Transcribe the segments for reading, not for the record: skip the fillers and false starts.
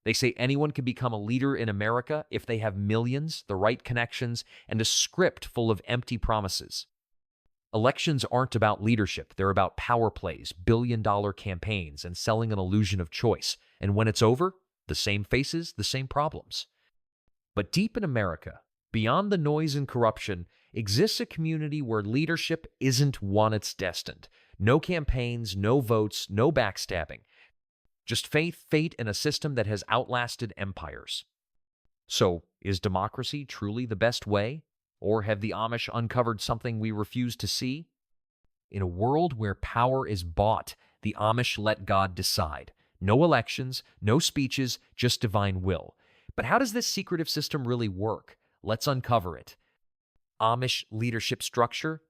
They say anyone can become a leader in America if they have millions, the right connections, and a script full of empty promises. Elections aren't about leadership, they're about power plays, billion-dollar campaigns, and selling an illusion of choice. And when it's over, the same faces, the same problems. But deep in America, beyond the noise and corruption, exists a community where leadership isn't one it's destined. No campaigns, no votes, no backstabbing. Just faith, fate, and a system that has outlasted empires. So, is democracy truly the best way? Or have the Amish uncovered something we refuse to see? In a world where power is bought, the Amish let God decide. No elections, no speeches, just divine will. But how does this secretive system really work? Let's uncover it. Amish leadership structure.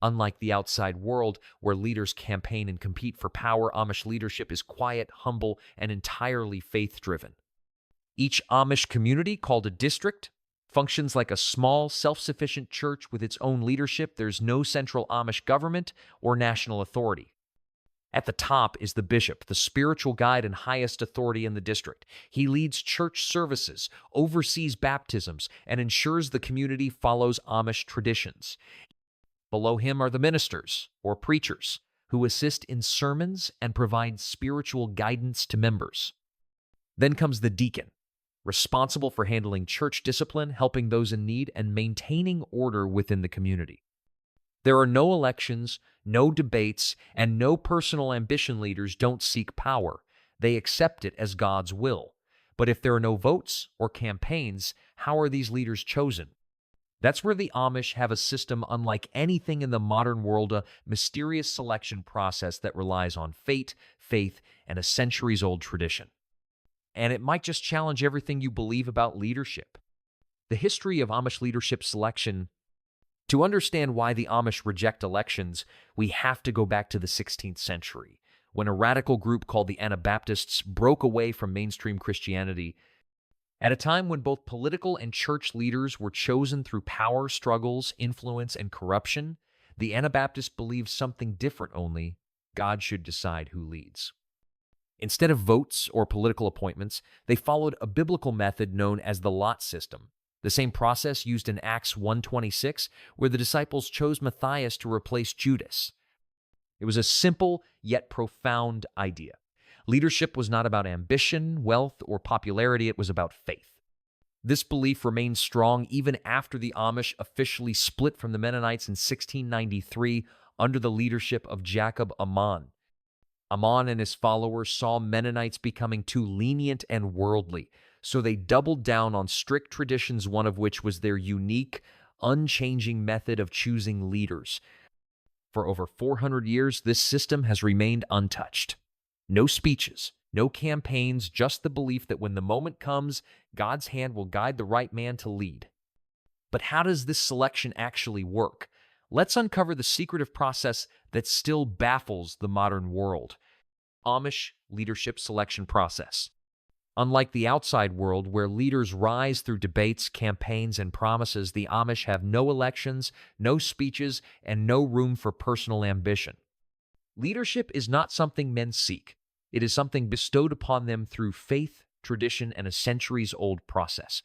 Unlike the outside world, where leaders campaign and compete for power, Amish leadership is quiet, humble, and entirely faith-driven. Each Amish community, called a district, functions like a small, self-sufficient church with its own leadership. There's no central Amish government or national authority. At the top is the bishop, the spiritual guide and highest authority in the district. He leads church services, oversees baptisms, and ensures the community follows Amish traditions. Below him are the ministers, or preachers, who assist in sermons and provide spiritual guidance to members. Then comes the deacon, responsible for handling church discipline, helping those in need, and maintaining order within the community. There are no elections, no debates, and no personal ambition. Leaders don't seek power. They accept it as God's will. But if there are no votes or campaigns, how are these leaders chosen? That's where the Amish have a system unlike anything in the modern world, a mysterious selection process that relies on fate, faith, and a centuries-old tradition. And it might just challenge everything you believe about leadership. The history of Amish leadership selection. To understand why the Amish reject elections, we have to go back to the 16th century, when a radical group called the Anabaptists broke away from mainstream Christianity. At a time when both political and church leaders were chosen through power struggles, influence, and corruption, the Anabaptists believed something different only: God should decide who leads. Instead of votes or political appointments, they followed a biblical method known as the lot system, the same process used in Acts 1:26, where the disciples chose Matthias to replace Judas. It was a simple yet profound idea. Leadership was not about ambition, wealth, or popularity. It was about faith. This belief remained strong even after the Amish officially split from the Mennonites in 1693 under the leadership of Jacob Amon. Amon and his followers saw Mennonites becoming too lenient and worldly, so they doubled down on strict traditions, one of which was their unique, unchanging method of choosing leaders. For over 400 years, this system has remained untouched. No speeches, no campaigns, just the belief that when the moment comes, God's hand will guide the right man to lead. But how does this selection actually work? Let's uncover the secretive process that still baffles the modern world. Amish leadership selection process. Unlike the outside world, where leaders rise through debates, campaigns, and promises, the Amish have no elections, no speeches, and no room for personal ambition. Leadership is not something men seek. It is something bestowed upon them through faith, tradition, and a centuries-old process.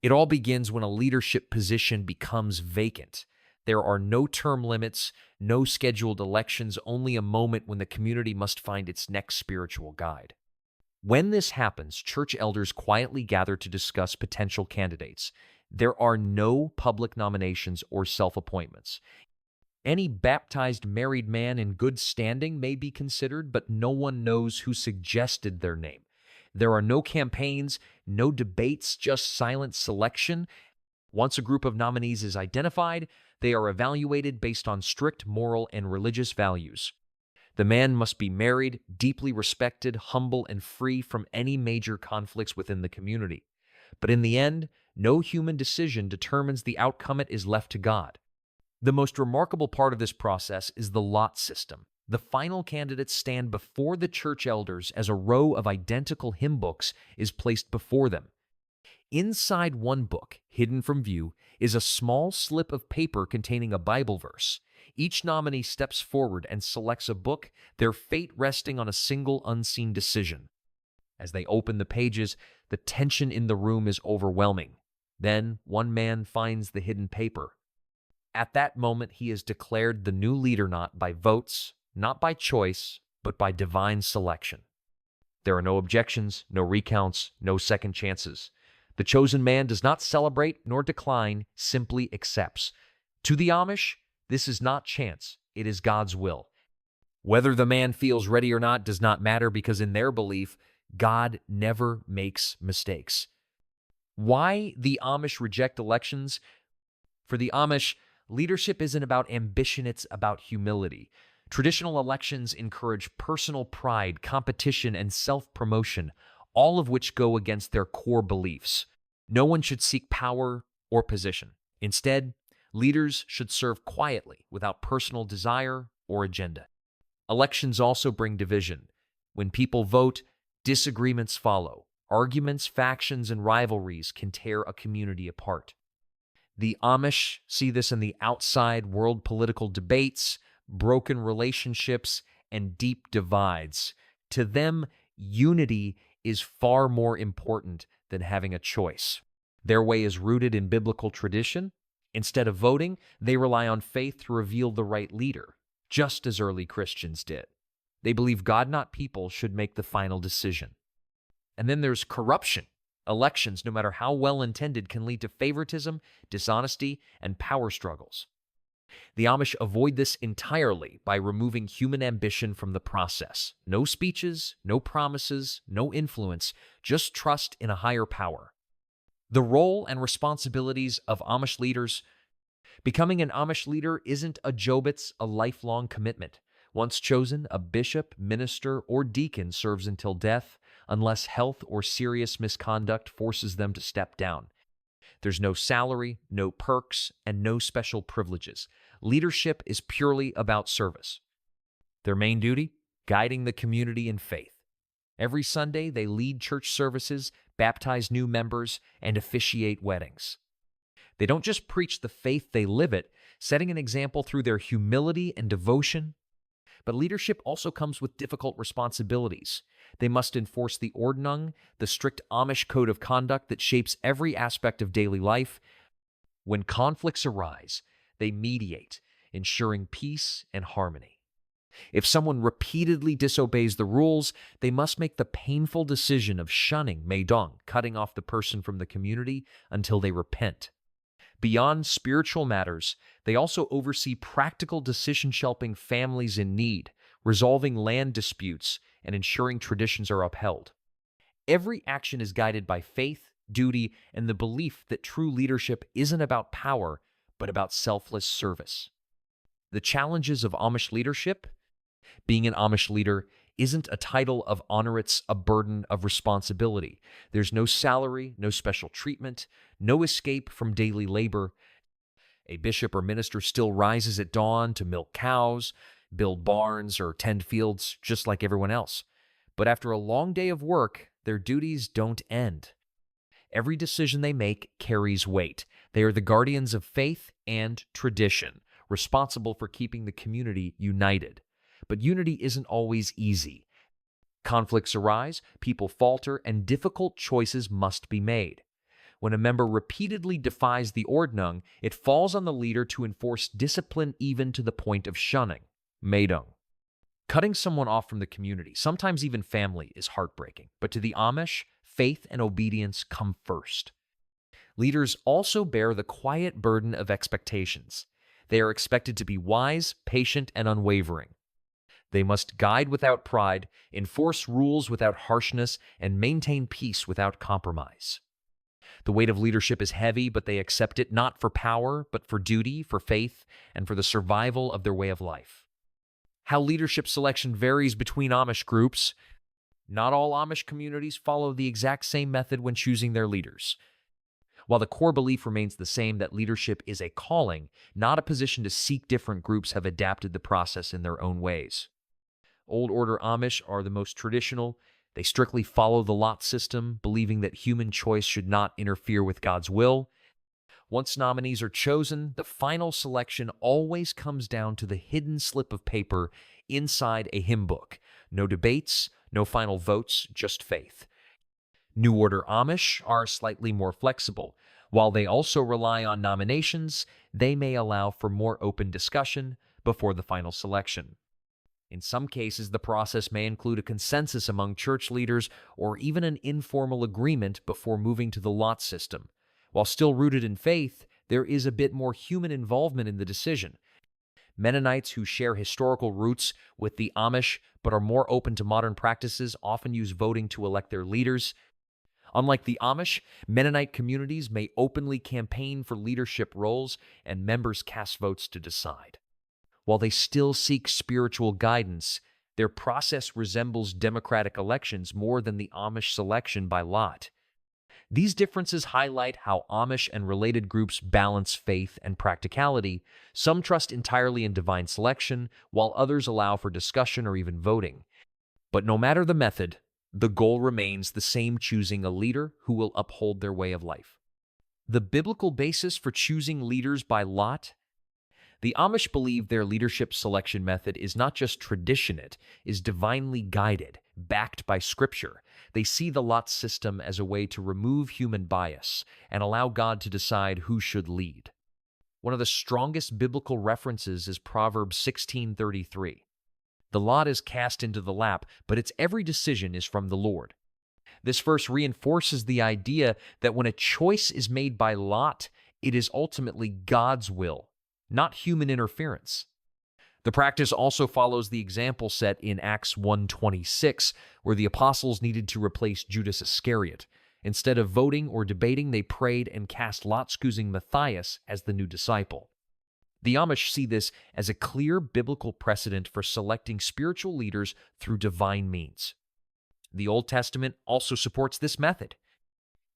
It all begins when a leadership position becomes vacant. There are no term limits, no scheduled elections, only a moment when the community must find its next spiritual guide. When this happens, church elders quietly gather to discuss potential candidates. There are no public nominations or self-appointments. Any baptized married man in good standing may be considered, but no one knows who suggested their name. There are no campaigns, no debates, just silent selection. Once a group of nominees is identified, they are evaluated based on strict moral and religious values. The man must be married, deeply respected, humble, and free from any major conflicts within the community. But in the end, no human decision determines the outcome. It is left to God. The most remarkable part of this process is the lot system. The final candidates stand before the church elders as a row of identical hymn books is placed before them. Inside one book, hidden from view, is a small slip of paper containing a Bible verse. Each nominee steps forward and selects a book, their fate resting on a single unseen decision. As they open the pages, the tension in the room is overwhelming. Then one man finds the hidden paper. At that moment, he is declared the new leader not by votes, not by choice, but by divine selection. There are no objections, no recounts, no second chances. The chosen man does not celebrate nor decline, simply accepts. To the Amish, this is not chance, it is God's will. Whether the man feels ready or not does not matter because in their belief, God never makes mistakes. Why the Amish reject elections? For the Amish, leadership isn't about ambition, it's about humility. Traditional elections encourage personal pride, competition, and self-promotion, all of which go against their core beliefs. No one should seek power or position. Instead, leaders should serve quietly, without personal desire or agenda. Elections also bring division. When people vote, disagreements follow. Arguments, factions, and rivalries can tear a community apart. The Amish see this in the outside world: political debates, broken relationships, and deep divides. To them, unity is far more important than having a choice. Their way is rooted in biblical tradition. Instead of voting, they rely on faith to reveal the right leader, just as early Christians did. They believe God, not people, should make the final decision. And then there's corruption. Elections, no matter how well-intended, can lead to favoritism, dishonesty, and power struggles. The Amish avoid this entirely by removing human ambition from the process. No speeches, no promises, no influence, just trust in a higher power. The role and responsibilities of Amish leaders. Becoming an Amish leader isn't a job, it's a lifelong commitment. Once chosen, a bishop, minister, or deacon serves until death, unless health or serious misconduct forces them to step down. There's no salary, no perks, and no special privileges. Leadership is purely about service. Their main duty? Guiding the community in faith. Every Sunday, they lead church services, baptize new members, and officiate weddings. They don't just preach the faith, they live it, setting an example through their humility and devotion. But leadership also comes with difficult responsibilities. They must enforce the Ordnung, the strict Amish code of conduct that shapes every aspect of daily life. When conflicts arise, they mediate, ensuring peace and harmony. If someone repeatedly disobeys the rules, they must make the painful decision of shunning Meidong, cutting off the person from the community until they repent. Beyond spiritual matters, they also oversee practical decisions helping families in need, resolving land disputes, and ensuring traditions are upheld. Every action is guided by faith, duty, and the belief that true leadership isn't about power, but about selfless service. The challenges of Amish leadership? Being an Amish leader isn't a title of honor, it's a burden of responsibility. There's no salary, no special treatment, no escape from daily labor. A bishop or minister still rises at dawn to milk cows, build barns, or tend fields just like everyone else. But after a long day of work, their duties don't end. Every decision they make carries weight. They are the guardians of faith and tradition, responsible for keeping the community united. But unity isn't always easy. Conflicts arise, people falter, and difficult choices must be made. When a member repeatedly defies the Ordnung, it falls on the leader to enforce discipline even to the point of shunning, Meidung. Cutting someone off from the community, sometimes even family, is heartbreaking. But to the Amish, faith and obedience come first. Leaders also bear the quiet burden of expectations. They are expected to be wise, patient, and unwavering. They must guide without pride, enforce rules without harshness, and maintain peace without compromise. The weight of leadership is heavy, but they accept it not for power, but for duty, for faith, and for the survival of their way of life. How leadership selection varies between Amish groups. Not all Amish communities follow the exact same method when choosing their leaders. While the core belief remains the same that leadership is a calling, not a position to seek, different groups have adapted the process in their own ways. Old Order Amish are the most traditional. They strictly follow the lot system, believing that human choice should not interfere with God's will. Once nominees are chosen, the final selection always comes down to the hidden slip of paper inside a hymn book. no debates, no final votes, just faith. New Order Amish are slightly more flexible. While they also rely on nominations, they may allow for more open discussion before the final selection. In some cases, the process may include a consensus among church leaders or even an informal agreement before moving to the lot system. While still rooted in faith, there is a bit more human involvement in the decision. Mennonites who share historical roots with the Amish but are more open to modern practices often use voting to elect their leaders. Unlike the Amish, Mennonite communities may openly campaign for leadership roles and members cast votes to decide. While they still seek spiritual guidance, their process resembles democratic elections more than the Amish selection by lot. These differences highlight how Amish and related groups balance faith and practicality. Some trust entirely in divine selection, while others allow for discussion or even voting. But no matter the method, the goal remains the same: choosing a leader who will uphold their way of life. The biblical basis for choosing leaders by lot. The Amish believe their leadership selection method is not just tradition, it is divinely guided, backed by Scripture. They see the lot system as a way to remove human bias and allow God to decide who should lead. One of the strongest biblical references is Proverbs 16:33. The lot is cast into the lap, but its every decision is from the Lord. This verse reinforces the idea that when a choice is made by lot, it is ultimately God's will, not human interference. The practice also follows the example set in Acts 1:26, where the apostles needed to replace Judas Iscariot. Instead of voting or debating, they prayed and cast lots, choosing Matthias as the new disciple. The Amish see this as a clear biblical precedent for selecting spiritual leaders through divine means. The Old Testament also supports this method.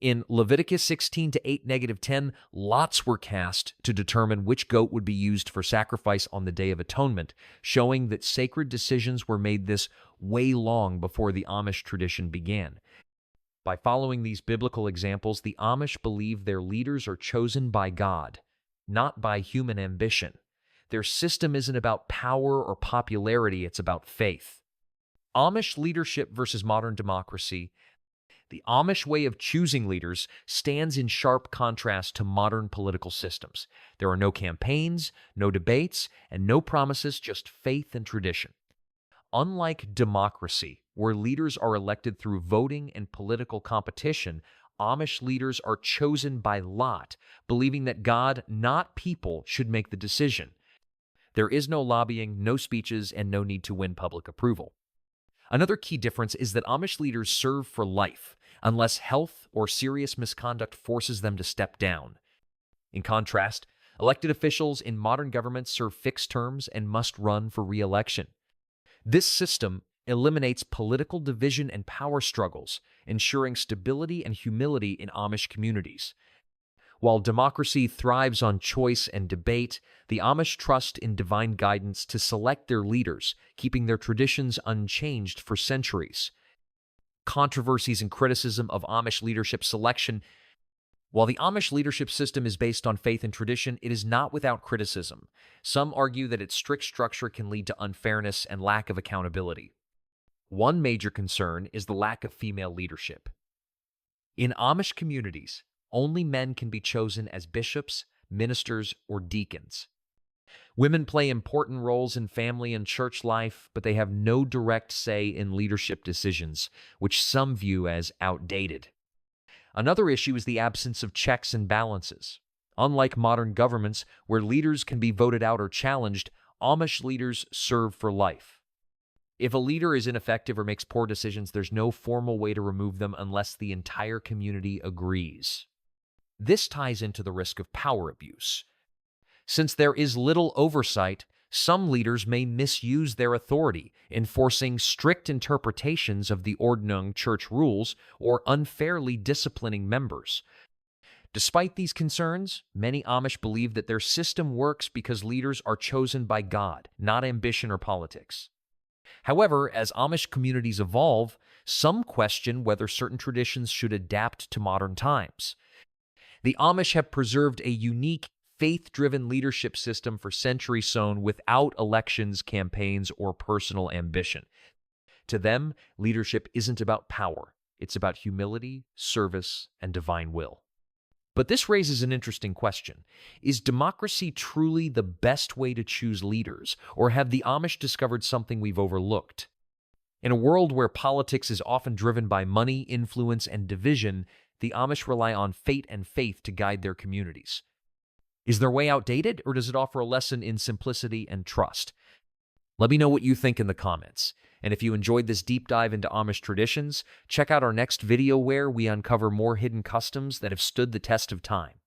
In Leviticus 16:8-10, lots were cast to determine which goat would be used for sacrifice on the Day of Atonement, showing that sacred decisions were made this way long before the Amish tradition began. By following these biblical examples, the Amish believe their leaders are chosen by God, not by human ambition. Their system isn't about power or popularity, it's about faith. Amish leadership versus modern democracy. The Amish way of choosing leaders stands in sharp contrast to modern political systems. There are no campaigns, no debates, and no promises, just faith and tradition. Unlike democracy, where leaders are elected through voting and political competition, Amish leaders are chosen by lot, believing that God, not people, should make the decision. There is no lobbying, no speeches, and no need to win public approval. Another key difference is that Amish leaders serve for life, unless health or serious misconduct forces them to step down. In contrast, elected officials in modern governments serve fixed terms and must run for re-election. This system eliminates political division and power struggles, ensuring stability and humility in Amish communities. While democracy thrives on choice and debate, the Amish trust in divine guidance to select their leaders, keeping their traditions unchanged for centuries. Controversies and criticism of Amish leadership selection. While the Amish leadership system is based on faith and tradition, it is not without criticism. Some argue that its strict structure can lead to unfairness and lack of accountability. One major concern is the lack of female leadership. In Amish communities, only men can be chosen as bishops, ministers, or deacons. Women play important roles in family and church life, but they have no direct say in leadership decisions, which some view as outdated. Another issue is the absence of checks and balances. Unlike modern governments, where leaders can be voted out or challenged, Amish leaders serve for life. If a leader is ineffective or makes poor decisions, there's no formal way to remove them unless the entire community agrees. This ties into the risk of power abuse. Since there is little oversight, some leaders may misuse their authority, enforcing strict interpretations of the Ordnung church rules or unfairly disciplining members. Despite these concerns, many Amish believe that their system works because leaders are chosen by God, not ambition or politics. However, as Amish communities evolve, some question whether certain traditions should adapt to modern times. The Amish have preserved a unique, faith-driven leadership system for centuries sown without elections, campaigns, or personal ambition. To them, leadership isn't about power. It's about humility, service, and divine will. But this raises an interesting question. Is democracy truly the best way to choose leaders, or have the Amish discovered something we've overlooked? In a world where politics is often driven by money, influence, and division, the Amish rely on fate and faith to guide their communities. Is their way outdated, or does it offer a lesson in simplicity and trust? Let me know what you think in the comments. And if you enjoyed this deep dive into Amish traditions, check out our next video where we uncover more hidden customs that have stood the test of time.